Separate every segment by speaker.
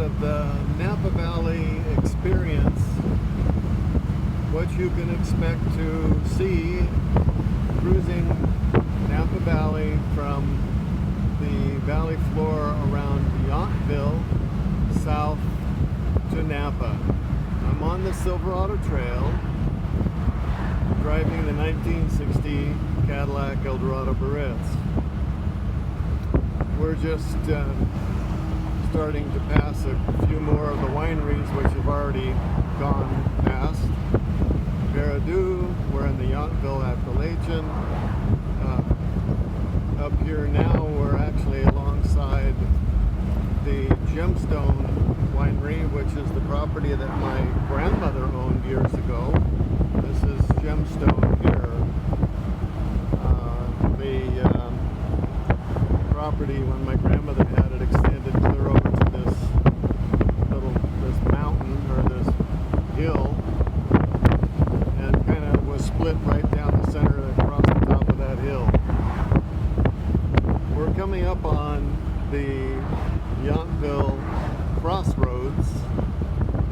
Speaker 1: of the Napa Valley experience, what you can expect to see cruising Napa Valley from the valley floor around Yountville south to Napa. I'm on the Silverado Trail driving the 1960 Cadillac Eldorado Biarritz. We're just starting to pass a few more of the wineries which have already gone past. Eldorado, we're in the Yountville Appalachian. Up here now we're actually alongside the Gemstone Winery, which is the property that my grandmother owned years ago. This is Gemstone here. The property, when my grandmother had it, extended clear over to this mountain or this hill, and kind of was split right down the center across the top of that hill. We're coming up on the Yountville Crossroads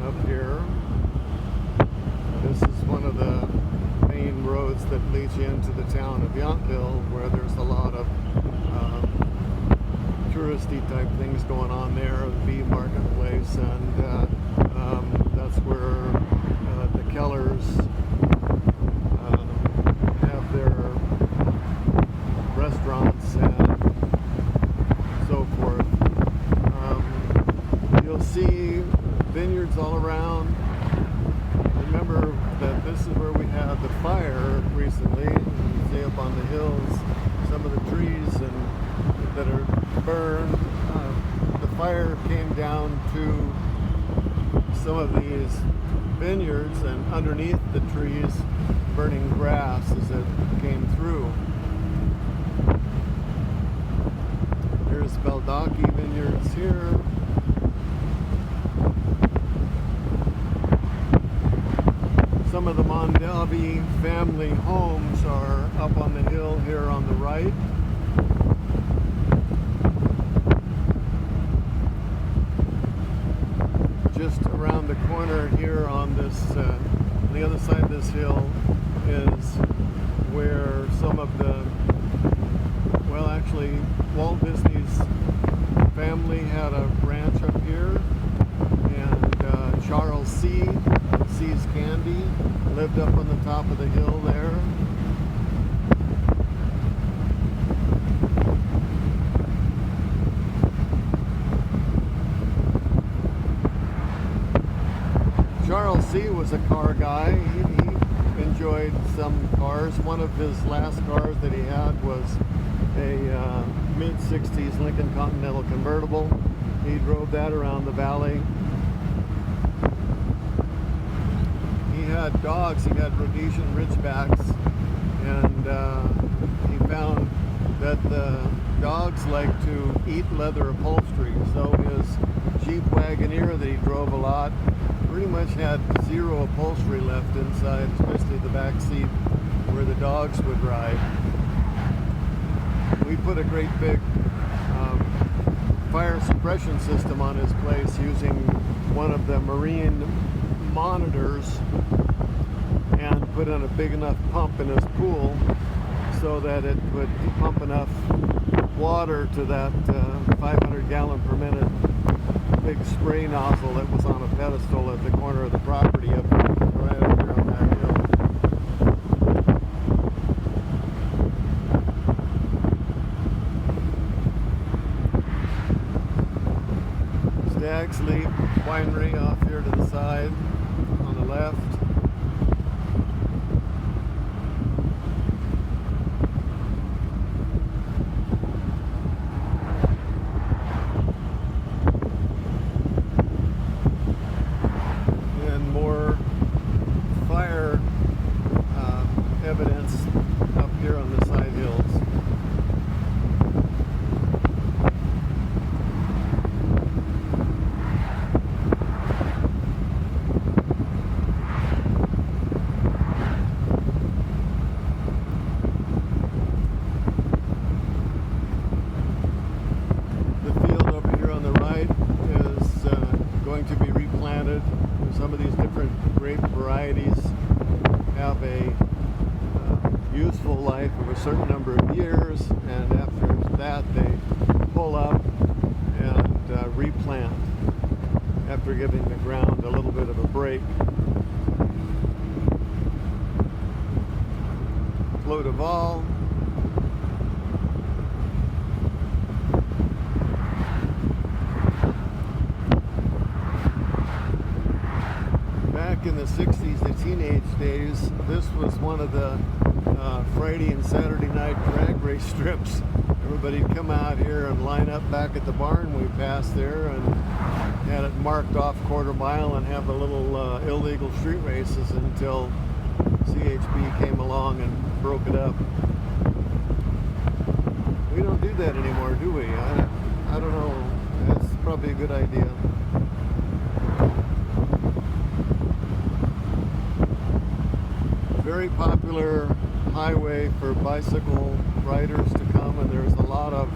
Speaker 1: up here. This is one of the main roads that leads you into the town of Yountville, where there's a lot of touristy type things going on there, the bee marketplace, and that's where the Kellers have their restaurants and so forth. You'll see vineyards all around. Remember that this is where we had the fire recently. You see up on the hills some of the trees that are burned. The fire came down to some of these vineyards, and underneath the trees burning grass as it came through. Here's Baldaki Vineyards here. Some of the Mondavi family homes are up on the hill here on the right. Just around the corner here on this, the other side of this hill is where some of the, well, actually Walt Disney's family had a ranch up here, and Charles C's Candy lived up on the top of the hill there. Charles C. was a car guy. He enjoyed some cars. One of his last cars that he had was a mid-60s Lincoln Continental convertible. He drove that around the valley. He had dogs. He had Rhodesian Ridgebacks, and he found that the dogs like to eat leather upholstery. So his Jeep Wagoneer that he drove a lot pretty much had zero upholstery left inside, especially the back seat where the dogs would ride. We put a great big fire suppression system on his place using one of the marine monitors, and put in a big enough pump in his pool so that it would pump enough water to that 500 gallon per minute big spray nozzle that was on a pedestal at the corner of the property right up here on that hill. Stag's Leap Winery off here to the side on the left. And more fire evidence up here on the side hills. varieties have a useful life of a certain number of years, and after that they pull up and replant after giving the ground a little bit of a break. Clos de Val. Back in the 60s, the teenage days, this was one of the Friday and Saturday night drag race strips. Everybody'd come out here and line up back at the barn we passed there and had it marked off quarter mile and have the little illegal street races until CHP came along and broke it up. We don't do that anymore, do we? I don't know. That's probably a good idea. Very popular highway for bicycle riders to come, and there's a lot of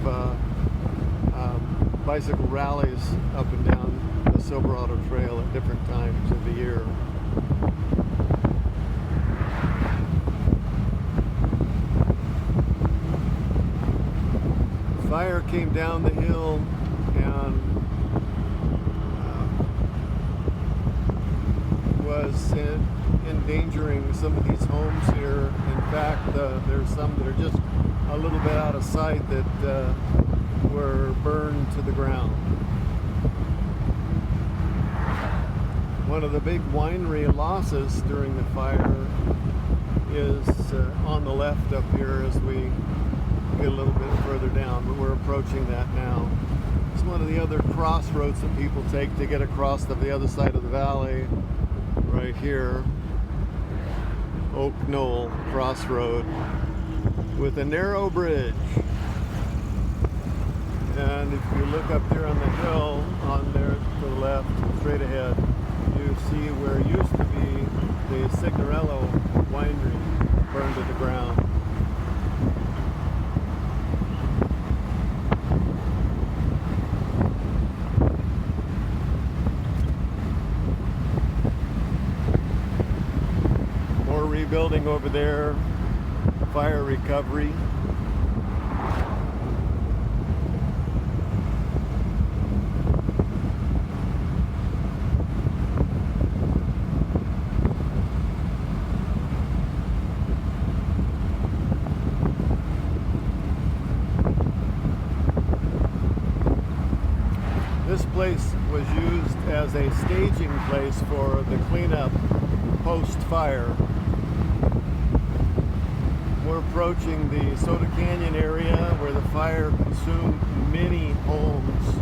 Speaker 1: bicycle rallies up and down the Silverado Trail at different times of the year. Fire came down the hill and was endangering some of these homes here. In fact, there's some that are just a little bit out of sight that were burned to the ground. One of the big winery losses during the fire is on the left up here as we get a little bit further down, but we're approaching that now. It's one of the other crossroads that people take to get across to the other side of the valley. Right here, Oak Knoll Crossroad with a narrow bridge. And if you look up there on the hill, on there to the left, straight ahead, you see where it used to be the Signorello winery burned to the ground. Building over there, fire recovery. This place was used as a staging place for the cleanup post-fire. We're approaching the Soda Canyon area where the fire consumed many homes.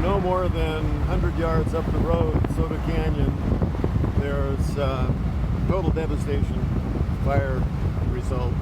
Speaker 1: No more than 100 yards up the road, Soda Canyon, there's total devastation, fire result.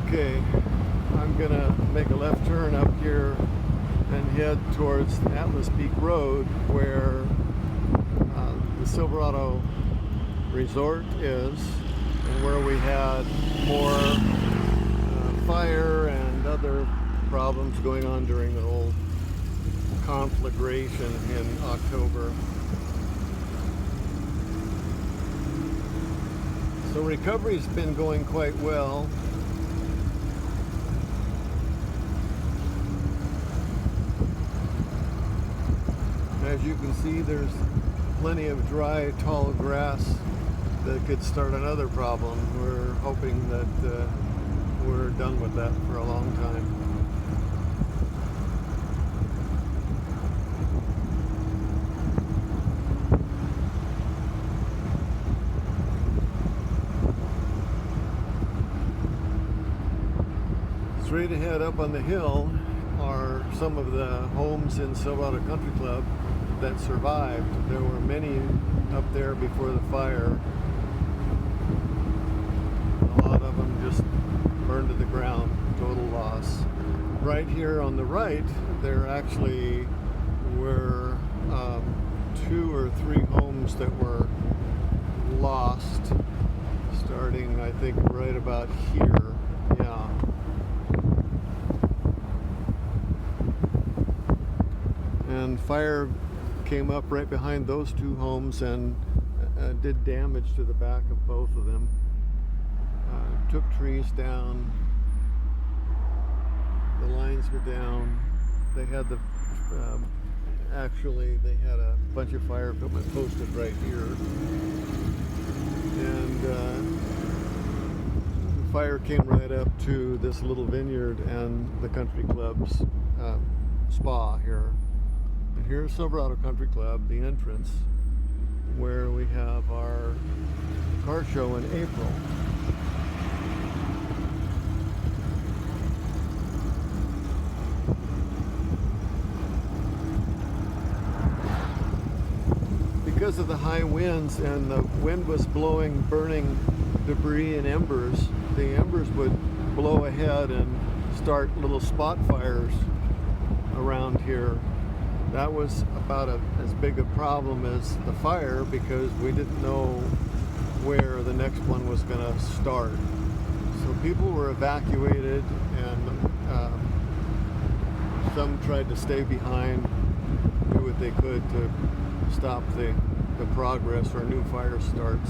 Speaker 1: Okay, I'm gonna make a left turn up here and head towards Atlas Peak Road where the Silverado Resort is, and where we had more fire and other problems going on during the whole conflagration in October. So recovery's been going quite well. As you can see, there's plenty of dry, tall grass that could start another problem. We're hoping that we're done with that for a long time. Straight ahead up on the hill are some of the homes in Silverado Country Club that survived. There were many up there before the fire. A lot of them just burned to the ground, total loss. Right here on the right, there actually were 2 or 3 homes that were lost, starting I think right about here. Yeah. And fire came up right behind those 2 homes and did damage to the back of both of them. Took trees down. The lines were down. They had the actually they had a bunch of fire equipment posted right here, and the fire came right up to this little vineyard and the country club's spa here. And here's Silverado Country Club, the entrance, where we have our car show in April. Because of the high winds and the wind was blowing burning debris and embers, the embers would blow ahead and start little spot fires around here. That was about as big a problem as the fire because we didn't know where the next one was going to start. So people were evacuated, and some tried to stay behind, do what they could to stop the progress or new fire starts.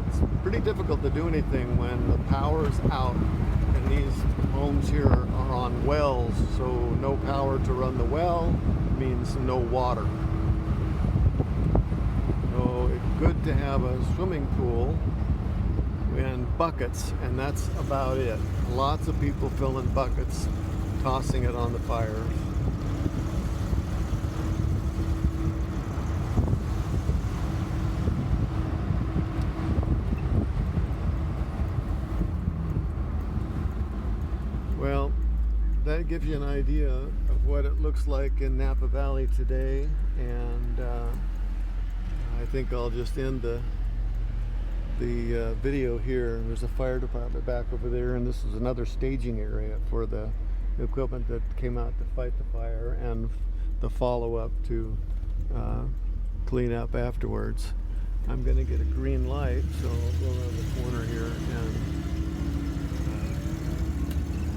Speaker 1: It's pretty difficult to do anything when the power's out, and these homes here are on wells, so no power to run the well means no water. So it's good to have a swimming pool and buckets, and that's about it. Lots of people filling buckets, tossing it on the fires. Well, that gives you an idea of what it looks like in Napa Valley today, and I think I'll just end the video here. There's a fire department back over there, and this is another staging area for the equipment that came out to fight the fire and the follow-up to clean up afterwards. I'm going to get a green light, so I'll go around the corner here and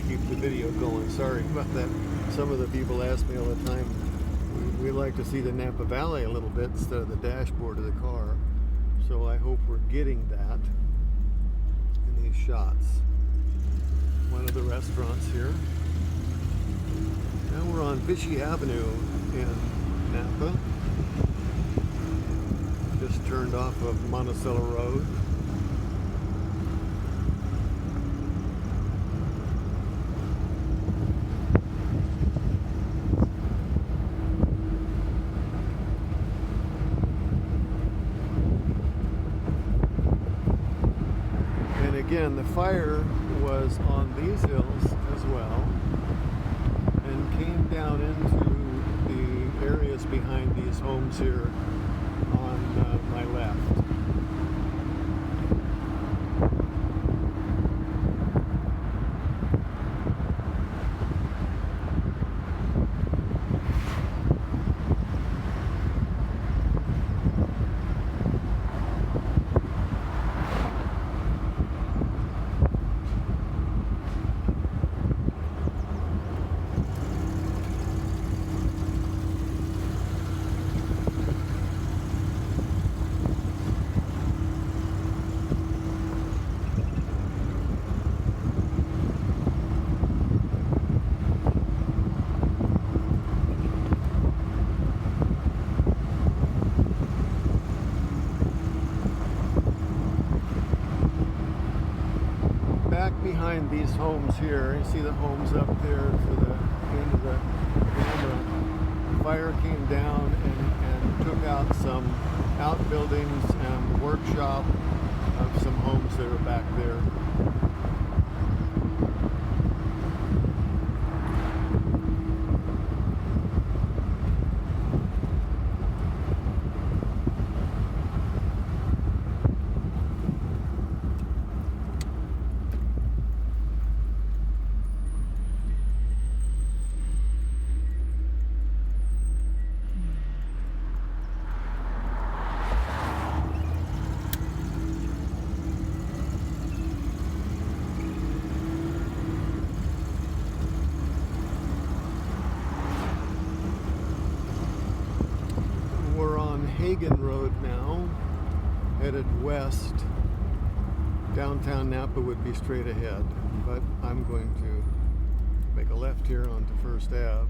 Speaker 1: keep the video going. Sorry about that. Some of the people ask me all the time, we like to see the Napa Valley a little bit instead of the dashboard of the car. So I hope we're getting that in these shots. One of the restaurants here. Now we're on Vichy Avenue in Napa. Just turned off of Monticello Road. Again, the fire was on these hills as well and came down into the areas behind these homes here on my left. behind these homes here. You see the homes up there to the end of the fire came down and took out some outbuildings and workshop of some homes that are back there. Hagen Road now, headed west. Downtown Napa would be straight ahead, but I'm going to make a left here onto First Ave.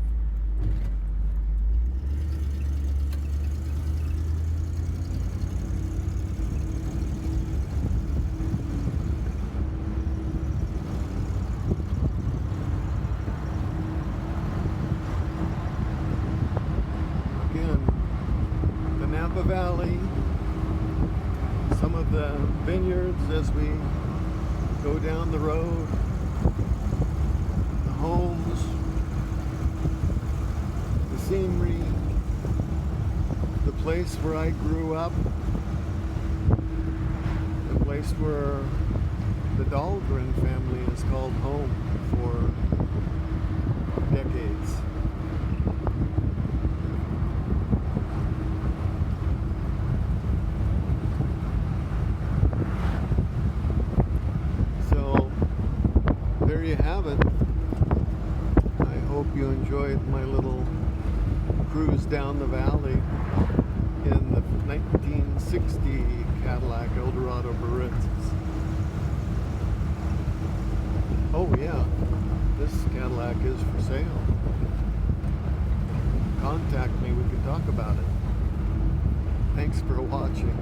Speaker 1: Napa Valley, some of the vineyards as we go down the road, the homes, the scenery, the place where I grew up, the place where the Dahlgren family is called home for decades. There you have it. I hope you enjoyed my little cruise down the valley in the 1960 Cadillac Eldorado Biarritz. Oh yeah, this Cadillac is for sale. Contact me, we can talk about it. Thanks for watching.